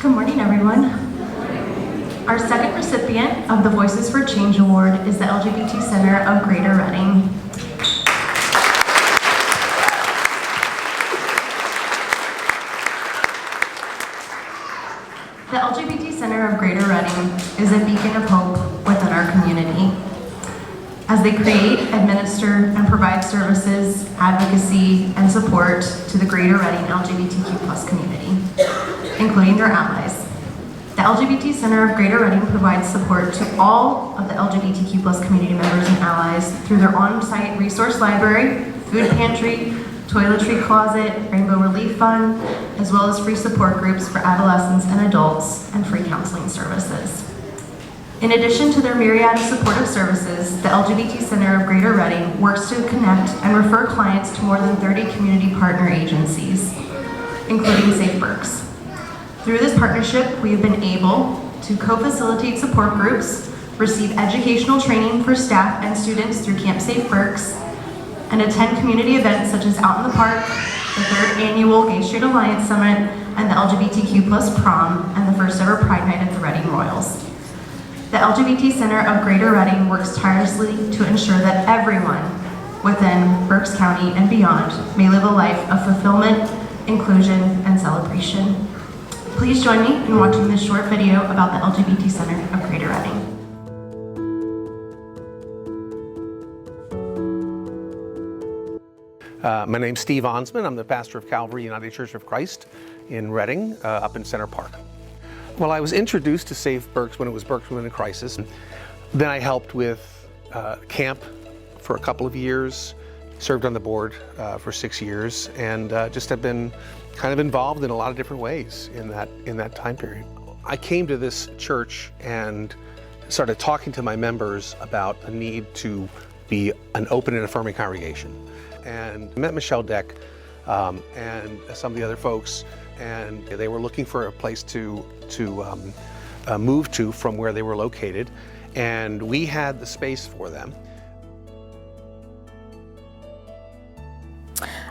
Good morning, everyone. Our second recipient of the Voices for Change Award is the LGBT Center of Greater Reading. The LGBT Center of Greater Reading is a beacon of hope within our community as they create, administer, and provide services, advocacy, and support to the Greater Reading LGBTQ+ community, including their allies. The LGBT Center of Greater Reading provides support to all of the LGBTQ+ community members and allies through their on-site resource library, food pantry, toiletry closet, Rainbow Relief Fund, as well as free support groups for adolescents and adults and free counseling services. In addition to their myriad of supportive services, the LGBT Center of Greater Reading works to connect and refer clients to more than 30 community partner agencies, including Safe Berks. Through this partnership, we have been able to co-facilitate support groups, receive educational training for staff and students through Camp Safe Berks, and attend community events such as Out in the Park, the 3rd Annual Gay Straight Alliance Summit, and the LGBTQ+ Prom, and the first ever Pride Night at the Reading Royals. The LGBT Center of Greater Reading works tirelessly to ensure that everyone within Berks County and beyond may live a life of fulfillment, inclusion, and celebration. Please join me in watching this short video about the LGBT Center of Greater Reading. My name's Steve Onsman. I'm the pastor of Calvary United Church of Christ in Reading, up in Center Park. Well, I was introduced to Safe Berks when it was Berks Women in Crisis. Then I helped with camp for a couple of years, served on the board for 6 years, and just have been kind of involved in a lot of different ways in that time period. I came to this church and started talking to my members about the need to be an open and affirming congregation. And I met Michelle Deck and some of the other folks, and they were looking for a place to move to from where they were located, and we had the space for them.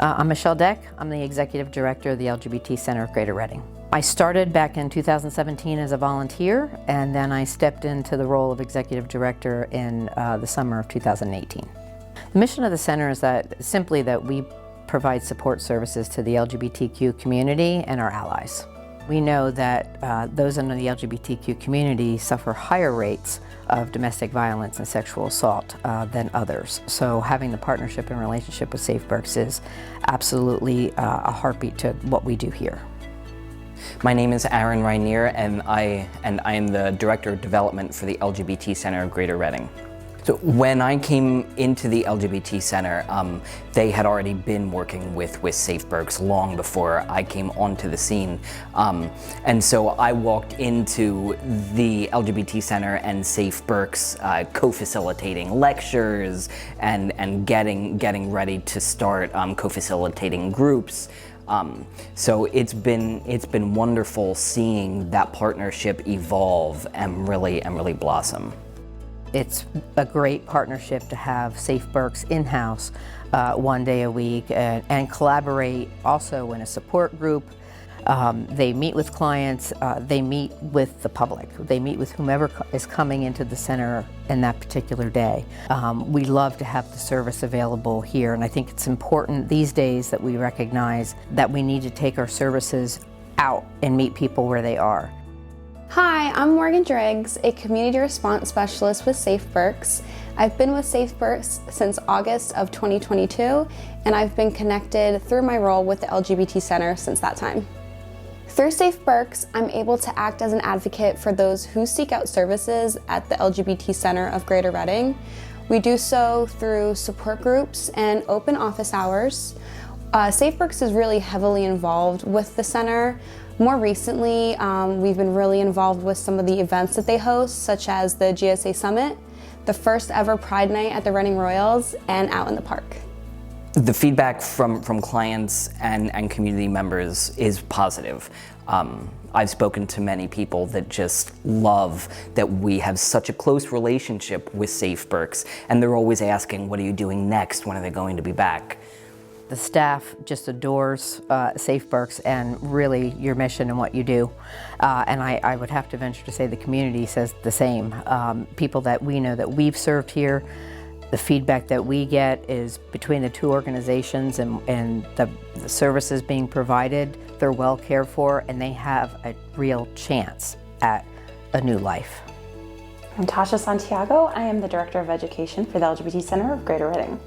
I'm Michelle Deck. I'm the Executive Director of the LGBT Center of Greater Reading. I started back in 2017 as a volunteer, and then I stepped into the role of Executive Director in the summer of 2018. The mission of the center is simply that we provide support services to the LGBTQ community and our allies. We know that those in the LGBTQ community suffer higher rates of domestic violence and sexual assault than others. So having the partnership and relationship with Safe Berks is absolutely a heartbeat to what we do here. My name is Aaron Rainier, and I am the Director of Development for the LGBT Center of Greater Reading. So when I came into the LGBT Center, they had already been working with Safe Berks long before I came onto the scene. And so I walked into the LGBT Center and Safe Berks co-facilitating lectures and getting ready to start co-facilitating groups. So it's been wonderful seeing that partnership evolve and really blossom. It's a great partnership to have Safe Berks in-house 1 day a week and collaborate also in a support group. They meet with clients, they meet with the public, they meet with whomever is coming into the center in that particular day. We love to have the service available here, and I think it's important these days that we recognize that we need to take our services out and meet people where they are. Hi, I'm Morgan Driggs, a Community Response Specialist with Safe Berks. I've been with Safe Berks since August of 2022, and I've been connected through my role with the LGBT Center since that time. Through Safe Berks, I'm able to act as an advocate for those who seek out services at the LGBT Center of Greater Reading. We do so through support groups and open office hours. Safe Berks is really heavily involved with the center. More recently, we've been really involved with some of the events that they host, such as the GSA Summit, the first ever Pride Night at the Reading Royals, and Out in the Park. The feedback from clients and community members is positive. I've spoken to many people that just love that we have such a close relationship with Safe Berks, and they're always asking, what are you doing next? When are they going to be back? The staff just adores Safe Berks and really your mission and what you do. And I would have to venture to say the community says the same. People that we know that we've served here, the feedback that we get is between the two organizations and the services being provided, they're well cared for and they have a real chance at a new life. I'm Tasha Santiago. I am the Director of Education for the LGBT Center of Greater Reading.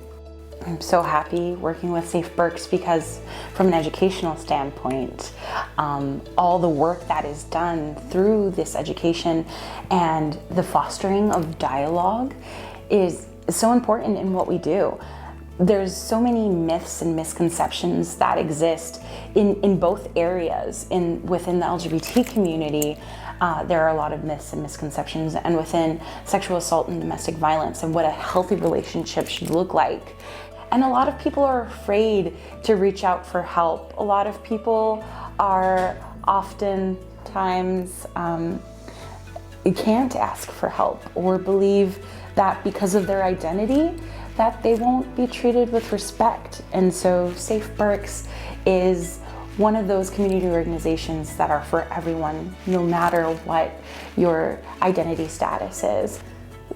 I'm so happy working with Safe Berks because from an educational standpoint, all the work that is done through this education and the fostering of dialogue is so important in what we do. There's so many myths and misconceptions that exist in both areas. Within the LGBT community, there are a lot of myths and misconceptions, and within sexual assault and domestic violence and what a healthy relationship should look like. And a lot of people are afraid to reach out for help. A lot of people are oftentimes can't ask for help or believe that because of their identity that they won't be treated with respect. And so Safe Berks is one of those community organizations that are for everyone, no matter what your identity status is.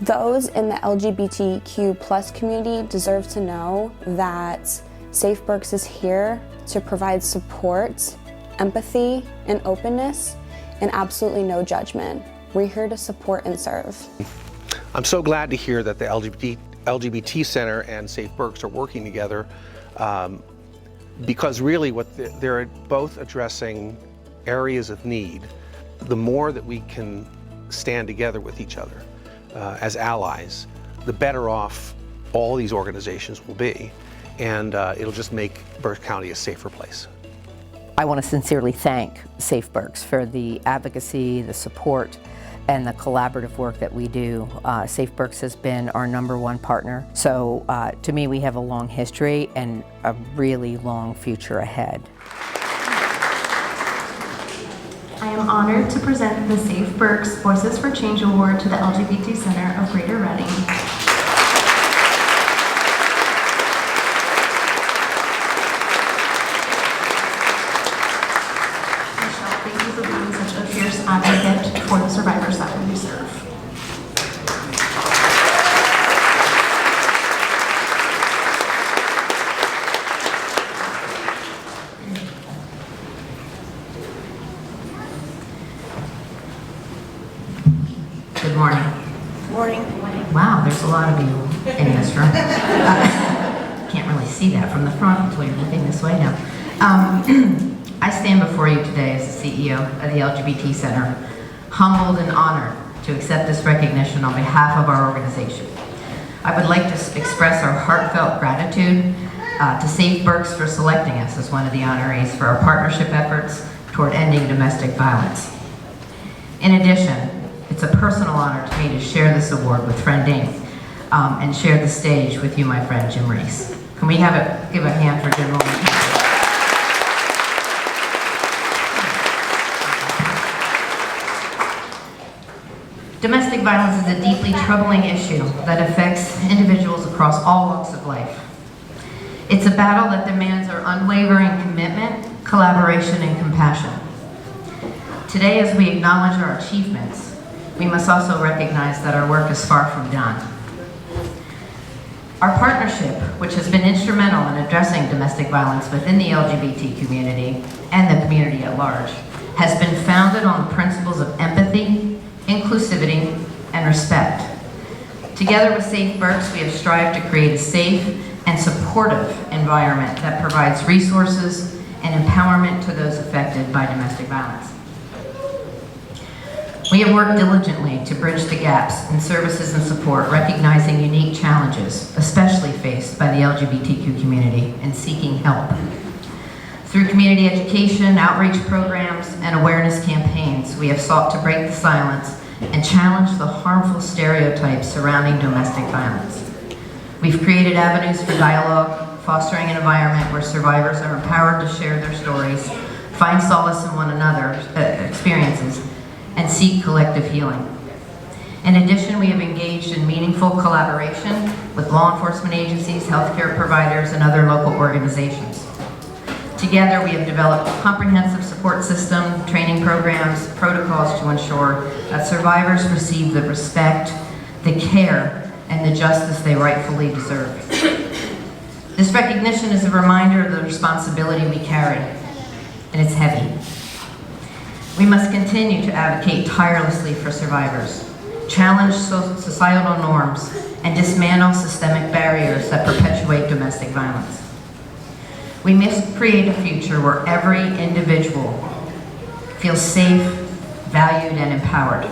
Those in the LGBTQ plus community deserve to know that Safe Berks is here to provide support, empathy, and openness, and absolutely no judgment. We're here to support and serve. I'm so glad to hear that the LGBT Center and Safe Berks are working together because really they're both addressing areas of need. The more that we can stand together with each other as allies, the better off all these organizations will be, and it'll just make Berks County a safer place. I want to sincerely thank Safe Berks for the advocacy, the support, and the collaborative work that we do. Safe Berks has been our #1 partner. So to me, we have a long history and a really long future ahead. I am honored to present the Safe Berks Voices for Change Award to the LGBT Center of Greater Reading. Michelle, thank you for being such a fierce advocate for the survivors that we serve. Good morning. Morning. Wow, there's a lot of you in this room. Can't really see that from the front until you're looking this way now. I stand before you today as the CEO of the LGBT Center, humbled and honored to accept this recognition on behalf of our organization. I would like to express our heartfelt gratitude to Safe Berks for selecting us as one of the honorees for our partnership efforts toward ending domestic violence. In addition, it's a personal honor to me to share this award with friend Dane and share the stage with you, my friend Jim Reese. Can we give a hand for Jim? Domestic violence is a deeply troubling issue that affects individuals across all walks of life. It's a battle that demands our unwavering commitment, collaboration, and compassion. Today, as we acknowledge our achievements, we must also recognize that our work is far from done. Our partnership, which has been instrumental in addressing domestic violence within the LGBT community and the community at large, has been founded on the principles of empathy, inclusivity, and respect. Together with Safe Berks, we have strived to create a safe and supportive environment that provides resources and empowerment to those affected by domestic violence. We have worked diligently to bridge the gaps in services and support, recognizing unique challenges, especially faced by the LGBTQ community, and seeking help. Through community education, outreach programs, and awareness campaigns, we have sought to break the silence and challenge the harmful stereotypes surrounding domestic violence. We've created avenues for dialogue, fostering an environment where survivors are empowered to share their stories, find solace in one another's experiences, and seek collective healing. In addition, we have engaged in meaningful collaboration with law enforcement agencies, healthcare providers, and other local organizations. Together, we have developed a comprehensive support system, training programs, protocols to ensure that survivors receive the respect, the care, and the justice they rightfully deserve. This recognition is a reminder of the responsibility we carry, and it's heavy. We must continue to advocate tirelessly for survivors, challenge societal norms, and dismantle systemic barriers that perpetuate domestic violence. We must create a future where every individual feels safe, valued, and empowered.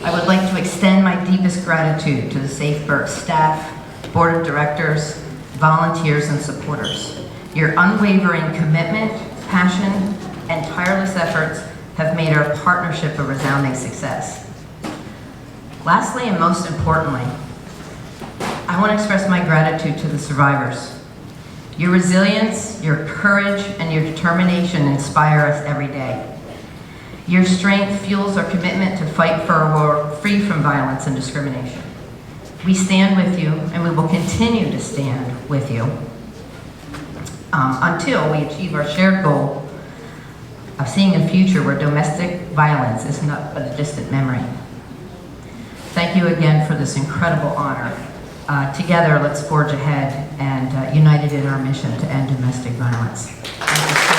I would like to extend my deepest gratitude to the Safe Berks staff, board of directors, volunteers, and supporters. Your unwavering commitment, passion, and tireless efforts have made our partnership a resounding success. Lastly, and most importantly, I want to express my gratitude to the survivors. Your resilience, your courage, and your determination inspire us every day. Your strength fuels our commitment to fight for a world free from violence and discrimination. We stand with you, and we will continue to stand with you until we achieve our shared goal of seeing a future where domestic violence is not but a distant memory. Thank you again for this incredible honor. Together, let's forge ahead and united in our mission to end domestic violence. Thank you.